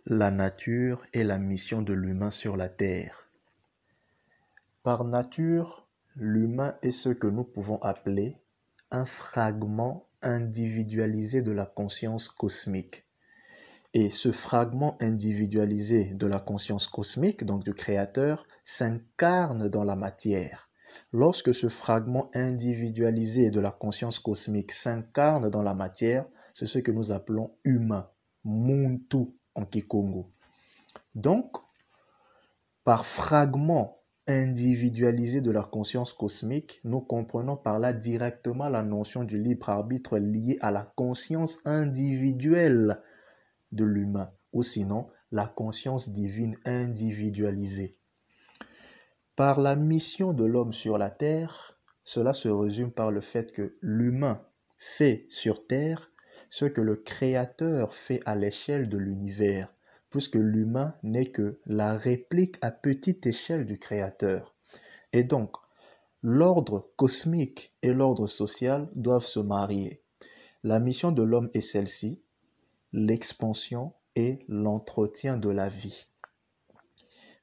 La nature et la mission de l'humain sur la Terre. Par nature, l'humain est ce que nous pouvons appeler un fragment individualisé de la conscience cosmique. Et ce fragment individualisé de la conscience cosmique, donc du Créateur, s'incarne dans la matière. Lorsque ce fragment individualisé de la conscience cosmique s'incarne dans la matière, c'est ce que nous appelons humain, muntu en Kikongo. Donc, par fragment individualisé de la conscience cosmique, nous comprenons par là directement la notion du libre arbitre liée à la conscience individuelle de l'humain, ou sinon la conscience divine individualisée. Par la mission de l'homme sur la Terre, cela se résume par le fait que l'humain fait sur Terre ce que le Créateur fait à l'échelle de l'univers, puisque l'humain n'est que la réplique à petite échelle du Créateur. Et donc, l'ordre cosmique et l'ordre social doivent se marier. La mission de l'homme est celle-ci, l'expansion et l'entretien de la vie.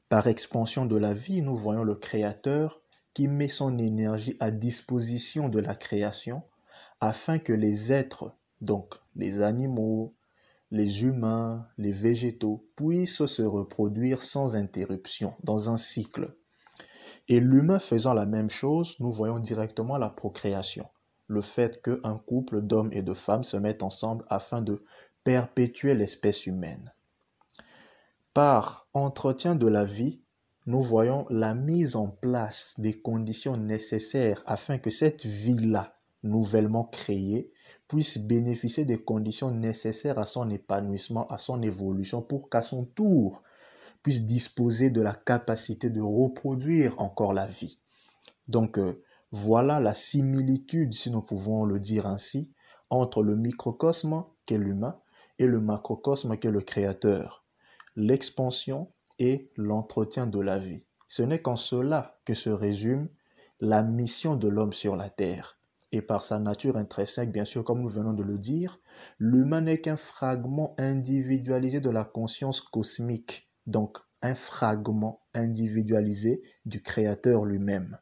Par expansion de la vie, nous voyons le Créateur qui met son énergie à disposition de la création afin que les êtres, donc les animaux, les humains, les végétaux, puissent se reproduire sans interruption dans un cycle. Et l'humain faisant la même chose, nous voyons directement la procréation. Le fait qu'un couple d'hommes et de femmes se mette ensemble afin de perpétuer l'espèce humaine. Par entretien de la vie, nous voyons la mise en place des conditions nécessaires afin que cette vie-là, nouvellement créée, puisse bénéficier des conditions nécessaires à son épanouissement, à son évolution, pour qu'à son tour, puisse disposer de la capacité de reproduire encore la vie. Donc, voilà la similitude, si nous pouvons le dire ainsi, entre le microcosme qu'est l'humain et le macrocosme qu'est le Créateur. L'expansion et l'entretien de la vie. Ce n'est qu'en cela que se résume la mission de l'homme sur la Terre. Et par sa nature intrinsèque, bien sûr, comme nous venons de le dire, l'humain n'est qu'un fragment individualisé de la conscience cosmique, donc un fragment individualisé du Créateur lui-même.